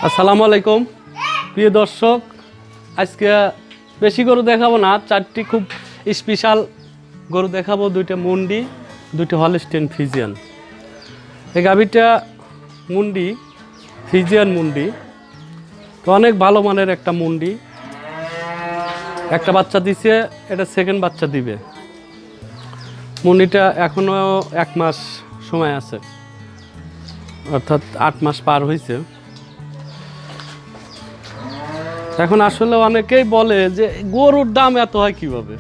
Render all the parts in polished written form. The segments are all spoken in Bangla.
আসসালামু আলাইকুম প্রিয় দর্শক, আজকে বেশি গরু দেখাবো না, চারটি খুব স্পেশাল গরু দেখাবো। দুইটা মুন্ডি, দুইটা হলস্টেইন ফ্রিজিয়ান। এই গাভীটা মুন্ডি, ফ্রিজিয়ান মুন্ডি, তো অনেক ভালো মানের একটা মুন্ডি। একটা বাচ্চা দিছে, এটা সেকেন্ড বাচ্চা দিবে। মুন্ডিটা এখনো 1 মাস সময় আছে, অর্থাৎ 8 মাস পার হয়েছে। এখন আসলে অনেকেই বলে যে গরুর দাম এত হয় কিভাবে।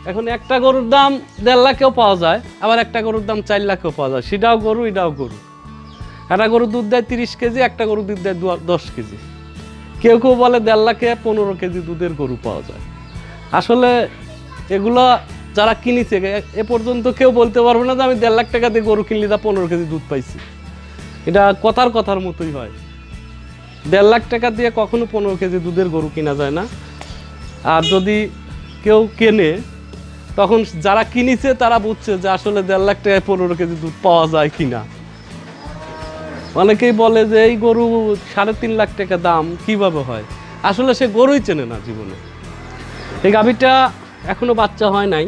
এখন একটা গরুর দাম 1.5 লাখেও পাওয়া যায়, আবার একটা গরুর দাম 4 লাখেও পাওয়া যায়। সেটাও গরু, এটাও গরু। একটা গরু দুধ দেয় 30 কেজি, একটা গরু দুধ দেয় 10 কেজি। কেউ কেউ বলে 1.5 লাখে 15 কেজি দুধের গরু পাওয়া যায়। আসলে এগুলো যারা কিনেছে এ পর্যন্ত কেউ বলতে পারবে না যে আমি 1.5 লাখ টাকা দিয়ে গরু কিনলে তা 15 কেজি দুধ পাইছি। এটা কথার মতোই হয়। 1.5 লাখ টাকা দিয়ে কখনো 15 কেজি দুধের গরু কেনা যায় না। আর যদি কেউ কেনে, তখন যারা কিনেছে তারা বুঝছে যে আসলে 1.5 লাখ টাকায় 15 কেজি দুধ পাওয়া যায় কিনা। অনেকেই বলে যে এই গরু 3.5 লাখ টাকা দাম কিভাবে হয়। আসলে সে গরুই চেনে না জীবনে। এই গাভীটা এখনো বাচ্চা হয় নাই।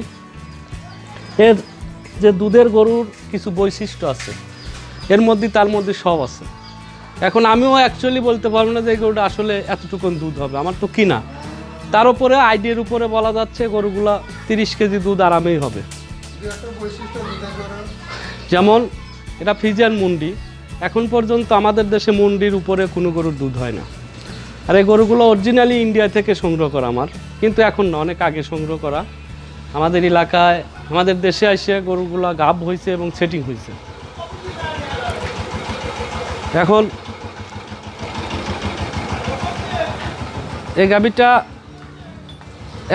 এর যে দুধের গরুর কিছু বৈশিষ্ট্য আছে, এর মধ্যে তার মধ্যে সব আছে। এখন আমিও অ্যাকচুয়ালি বলতে পারবো না যে এই গরুটা আসলে এতটুকুন দুধ হবে, আমার তো কিনা। তার উপরে আইডিয়ার উপরে বলা যাচ্ছে গরুগুলা 30 কেজি দুধ আরামেই হবে। যেমন এটা ফ্রিজিয়ান মুন্ডি, এখন পর্যন্ত আমাদের দেশে মুন্ডির উপরে কোনো গরুর দুধ হয় না। আর এই গরুগুলো অরিজিনালি ইন্ডিয়া থেকে সংগ্রহ করা আমার, কিন্তু এখন না, অনেক আগে সংগ্রহ করা। আমাদের এলাকায়, আমাদের দেশে এসে গরুগুলা গাব হয়েছে এবং সেটিং হয়েছে। এখন এই গাভীটা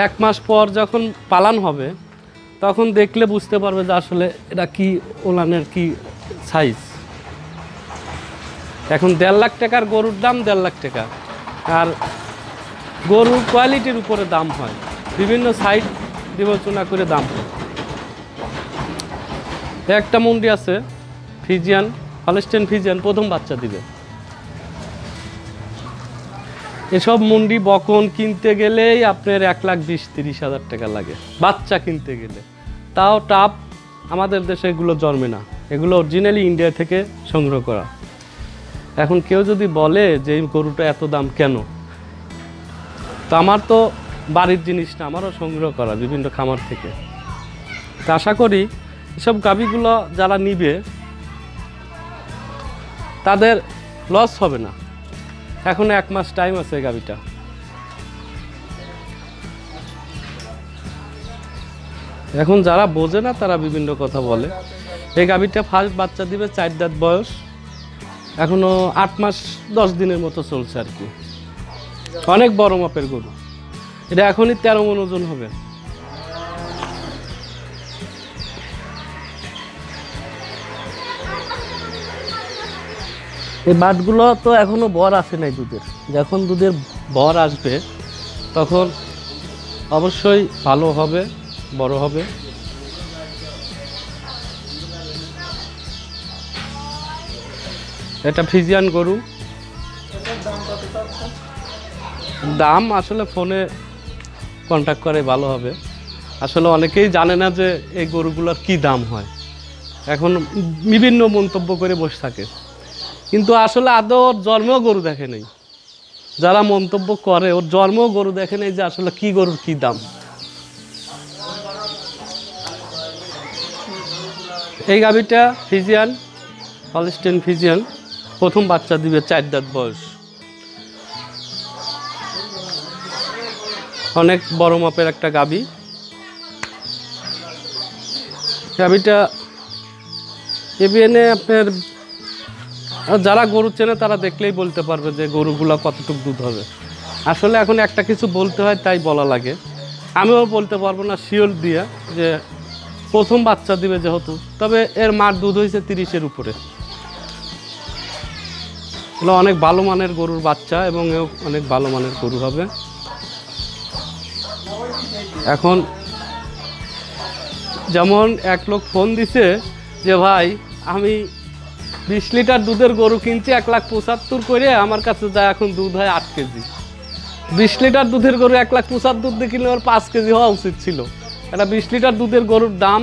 1 মাস পর যখন পালান হবে, তখন দেখলে বুঝতে পারবে যে আসলে এটা কি ওলানের কি সাইজ। এখন 1.5 লাখ টাকার গরুর দাম 1.5 লাখ টাকা। আর গরুর কোয়ালিটির উপরে দাম হয়, বিভিন্ন সাইড বিবেচনা করে দাম হয়। একটা মুন্ডি আছে ফ্রিজিয়ান, হলস্টেইন ফ্রিজিয়ান, প্রথম বাচ্চা দিবে। এসব মুন্ডি বকন কিনতে গেলেই আপনার 1,20,30 হাজার টাকা লাগে বাচ্চা কিনতে গেলে। তাও টাপ আমাদের দেশে এগুলো জন্মে না, এগুলো অরিজিনালি ইন্ডিয়া থেকে সংগ্রহ করা। এখন কেউ যদি বলে যে এই গরুটা এত দাম কেন, তো আমার তো বাড়ির জিনিস না, আমারও সংগ্রহ করা বিভিন্ন খামার থেকে। তা আশা করি এসব গাভীগুলো যারা নিবে তাদের লস হবে না। এখন 1 মাস টাইম আছে গাভীটা। এখন যারা বোঝে না তারা বিভিন্ন কথা বলে। এই গাভীটা ফার্স্ট বাচ্চা দিবে, 4 দাঁত বয়স, এখনো 8 মাস 10 দিনের মতো চলছে আর কি। অনেক বড় মাপের গরু, এটা এখনই 13 মণ ওজন হবে। এই বাটগুলো তো এখনো বর আসে নাই দুধের, যখন দুধের বর আসবে তখন অবশ্যই ভালো হবে, বড় হবে। এটা ফ্রিজিয়ান গরু। দাম আসলে ফোনে কন্ট্যাক্ট করে ভালো হবে। আসলে অনেকেই জানে না যে এই গরুগুলোর কি দাম হয়, এখন বিভিন্ন মন্তব্য করে বসে থাকে, কিন্তু আসলে আদৌ ওর জন্মেও গরু দেখে নেই। যারা মন্তব্য করে ওর জন্মেও গরু দেখে নেই যে আসলে কি গরুর কি দাম। এই গাভীটা ফ্রিজিয়ান, হলস্টেইন ফ্রিজিয়ান, প্রথম বাচ্চা দিবে, 4 দাঁত বয়স। অনেক বড় মাপের একটা গাভী। গাভীটা এবিএনে আপনার যারা গরু চেনে তারা দেখলেই বলতে পারবে যে গরুগুলা কতটুকু দুধ হবে। আসলে এখন একটা কিছু বলতে হয় তাই বলা লাগে, আমিও বলতে পারবো না শিওর দিয়ে যে প্রথম বাচ্চা দিবে যেহেতু, তবে এর মার দুধ হয়েছে 30-এর উপরে। এগুলো অনেক ভালো মানের গরুর বাচ্চা এবং এও অনেক ভালো মানের গরু হবে। এখন যেমন এক লোক ফোন দিছে যে ভাই আমি 20 লিটার দুধের গরু কিনছি 1,75,000 করে, আমার কাছে যা এখন দুধ হয় 8 কেজি। 20 লিটার দুধের গরু 1,75,000 দুধ দিয়ে কিনলে ওর 5 কেজি হওয়া উচিত ছিল। এটা 20 লিটার দুধের গরুর দাম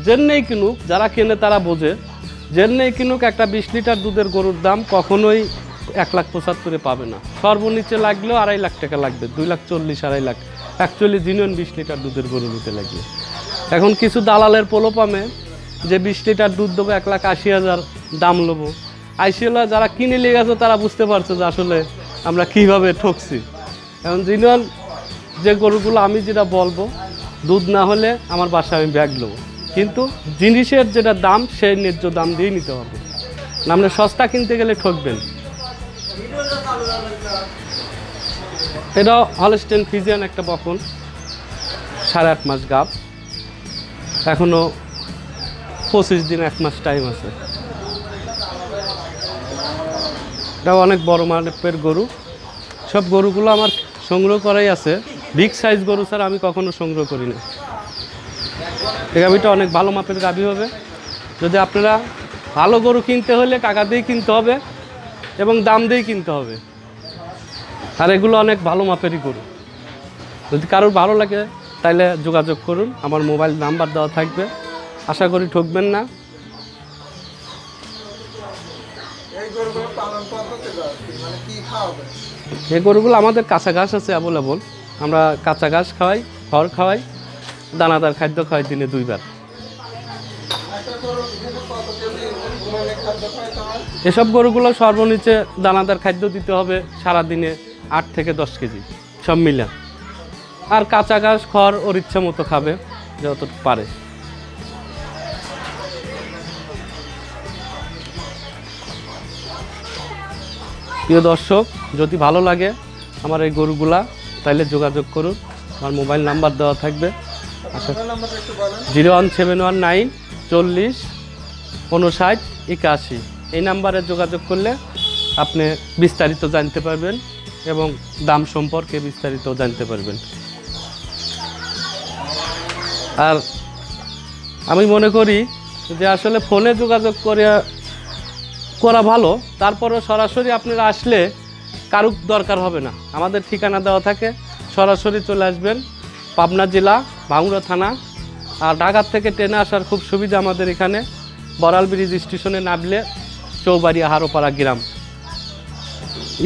যেন্নেই কিনুক, যারা কেনে তারা বোঝে, যেন্নেই কিনুক একটা 20 লিটার দুধের গরুর দাম কখনোই 1,75,000 পাবে না। সর্বনিচে লাগলেও 2.5 লাখ টাকা লাগবে, 2,40,000 2.5 লাখ অ্যাকচুয়ালি জিনিয়ন 20 লিটার দুধের গরু নিতে লাগবে। এখন কিছু দালালের পোলোপামে যে 20 লিটার দুধ দেবো 1,80,000 দাম নেবো, আইসিএলা যারা কিনে নিয়ে গেছে তারা বুঝতে পারছে যে আসলে আমরা কীভাবে ঠকছি। এখন জিনিয়ন যে গরুগুলো আমি যেটা বলবো, দুধ না হলে আমার বাসায় আমি ব্যাগ নেবো, কিন্তু জিনিসের যেটা দাম সেই ন্যায্য দাম দিয়েই নিতে হবে, না আপনি সস্তা কিনতে গেলে ঠকবেন। এটা হলস্টেইন ফ্রিজিয়ান একটা বকন, 8.5 মাস গাব, এখনও 25 দিন 1 মাস টাইম আছে। এটাও অনেক বড় মাপের গরু। সব গরুগুলো আমার সংগ্রহ করাই আছে, বিগ সাইজ গরু স্যার আমি কখনো সংগ্রহ করি না। এই গাভীটা অনেক ভালো মাপের গাভী হবে। যদি আপনারা ভালো গরু কিনতে হলে টাকা দিয়ে কিনতে হবে এবং দাম দিয়েই কিনতে হবে, আর এগুলো অনেক ভালো মাপেরই গরু। যদি কারোর ভালো লাগে তাহলে যোগাযোগ করুন, আমার মোবাইল নাম্বার দেওয়া থাকবে, আশা করি ঠকবেন না। এই গরুগুলো আমাদের কাঁচা ঘাস আছে অ্যাভেলেবল, আমরা কাঁচা ঘাস খাওয়াই, খড় খাওয়াই, দানাদার খাদ্য খাওয়াই দিনে 2 বার। এসব গরুগুলো সর্বনিচে দানাদার খাদ্য দিতে হবে সারাদিনে 8 থেকে 10 কেজি সব মিলে, আর কাঁচা ঘাস খড় ওর ইচ্ছা মতো খাবে যতটুকু পারে। প্রিয় দর্শক, যদি ভালো লাগে আমার এই গরুগুলা তাহলে যোগাযোগ করুন, আমার মোবাইল নাম্বার দেওয়া থাকবে। 01719 40 59 81, এই নাম্বারে যোগাযোগ করলে আপনি বিস্তারিত জানতে পারবেন এবং দাম সম্পর্কে বিস্তারিত জানতে পারবেন। আর আমি মনে করি যে আসলে ফোনে যোগাযোগ করা ভালো, তারপরে সরাসরি আপনারা আসলে কারুক দরকার হবে না, আমাদের ঠিকানা দেওয়া থাকে, সরাসরি চলে আসবেন। পাবনা জেলা, ভাঙ্গুড়া থানা, আর ঢাকার থেকে ট্রেনে আসার খুব সুবিধা আমাদের এখানে। বড়াল ব্রিজ স্টেশনে নামলে চৌবাড়িয়া হারোপাড়া গ্রাম,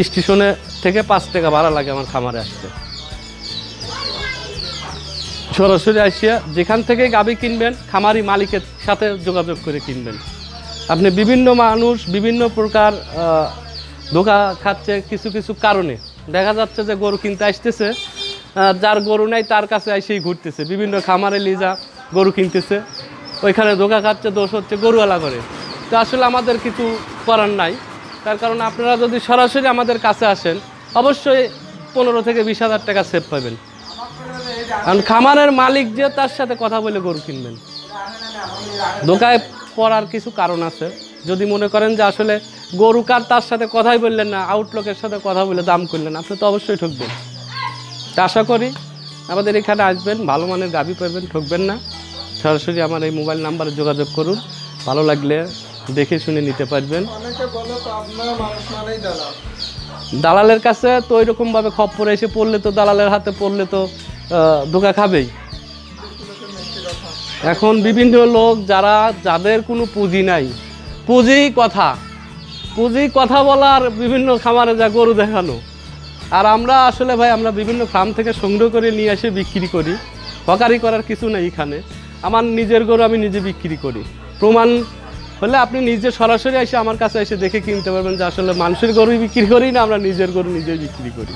স্টেশনে থেকে 5 টাকা ভাড়া লাগে আমার খামারে আসতে। সরাসরি আসিয়া যেখান থেকে গাভী কিনবেন খামারি মালিকের সাথে যোগাযোগ করে কিনবেন। আপনি বিভিন্ন মানুষ বিভিন্ন প্রকার ধোঁকা খাচ্ছে, কিছু কিছু কারণে দেখা যাচ্ছে যে গরু কিনতে আসতেছে, যার গরু নাই তার কাছে এসেই ঘুরতেছে, বিভিন্ন খামারে লিজা গরু কিনতেছে, ওইখানে ধোঁকা খাচ্ছে, দোষ হচ্ছে গরুওয়ালা করে। তো আসলে আমাদের কিছু করার নাই, তার কারণ আপনারা যদি সরাসরি আমাদের কাছে আসেন অবশ্যই 15 থেকে 20,000 টাকা সেভ পাবেন। কারণ খামারের মালিক যে তার সাথে কথা বলে গরু কিনবেন। ধোকায় পড়ার কিছু কারণ আছে। যদি মনে করেন যে আসলে গরু কার তার সাথে কথাই বললেন না, আউটলুকের সাথে কথা বলে দাম করলেন, আপনি তো অবশ্যই ঠকবেন। তা আশা করি আমাদের এখানে আসবেন, ভালো মানের গাভী পাবেন, ঠকবেন না। সরাসরি আমার এই মোবাইল নাম্বারে যোগাযোগ করুন, ভালো লাগলে দেখে শুনে নিতে পারবেন। দালালের কাছে তো ওইরকমভাবে খপ্পরে এসে পড়লে তো, দালালের হাতে পড়লে তো ধোকা খাবেই। এখন বিভিন্ন লোক যাদের কোনো পুঁজি নাই, পুঁজি কথা বলার, বিভিন্ন খামারে যা গরু দেখানো। আর আমরা আসলে ভাই আমরা বিভিন্ন ফার্ম থেকে সংগ্রহ করে নিয়ে এসে বিক্রি করি। হকারি করার কিছু নেই এখানে। আমার নিজের গরু আমি নিজে বিক্রি করি। প্রমাণ হলে আপনি নিজে সরাসরি এসে আমার কাছে এসে দেখে কিনতে পারবেন যে আসলে মানুষের গরু বিক্রি করি না, আমরা নিজের গরু নিজেই বিক্রি করি।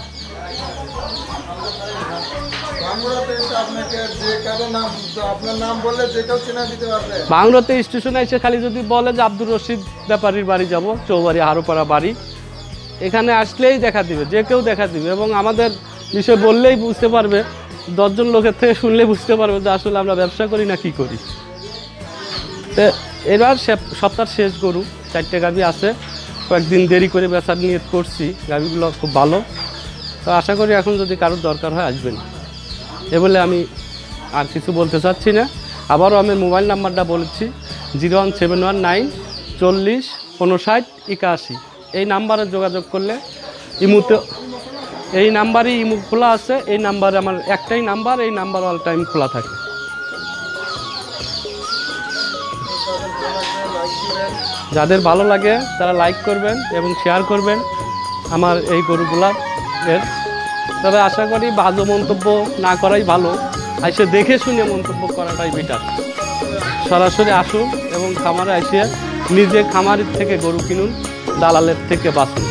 ভাঙড়াতে স্টেশনে এসে খালি যদি বলে যে আব্দুর রশিদ ব্যাপারীর বাড়ি যাব, চৌবাড়ি হারোপাড়া বাড়ি, এখানে আসলেই দেখা দিবে, যে কেউ দেখা দিবে। এবং আমাদের বিষয় বললেই বুঝতে পারবে, 10 জন লোকের থেকে শুনলেই বুঝতে পারবে যে আসলে আমরা ব্যবসা করি না কি করি। তো এবার সপ্তাহের শেষ গরু 4টে গাভী আছে, কয়েকদিন দেরি করে বেচার নিয়ত করছি। গাভীগুলো খুব ভালো, তো আশা করি এখন যদি কারোর দরকার হয় আসবেন। এ বলে আমি আর কিছু বলতে চাচ্ছি না। আবারও আমি মোবাইল নাম্বারটা বলেছি 01719 40 59 81। এই নাম্বারে যোগাযোগ করলে ইমুতে, এই নাম্বারই ইমু খোলা আছে। এই নাম্বারে আমার একটাই নাম্বার, এই নাম্বার অল টাইম খোলা থাকে। যাদের ভালো লাগে তারা লাইক করবেন এবং শেয়ার করবেন আমার এই গরুগুলার। তবে আশা করি বাজে মন্তব্য না করাই ভালো, এসে দেখে শুনে মন্তব্য করাটাই বেটার। সরাসরি আসুন এবং খামারে এসে নিজে খামারের থেকে গরু কিনুন, দালালের থেকে বাঁচুন।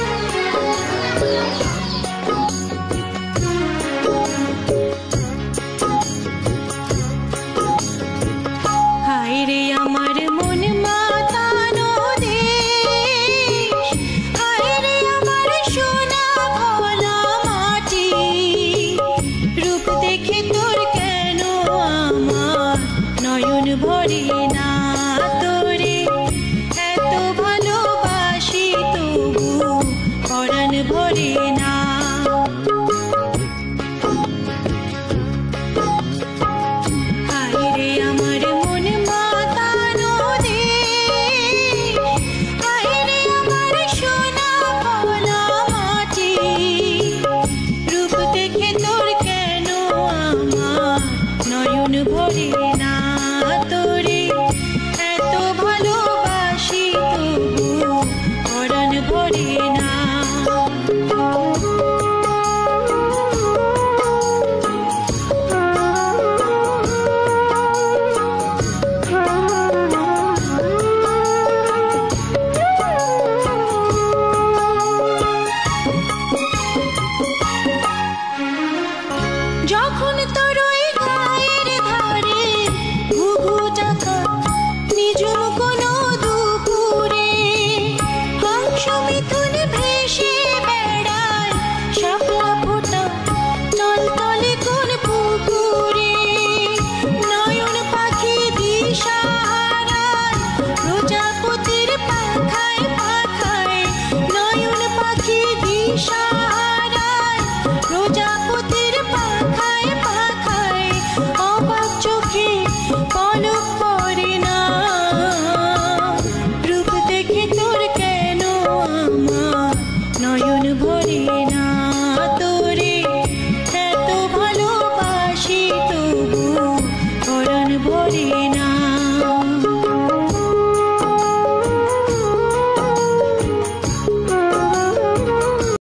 ভরে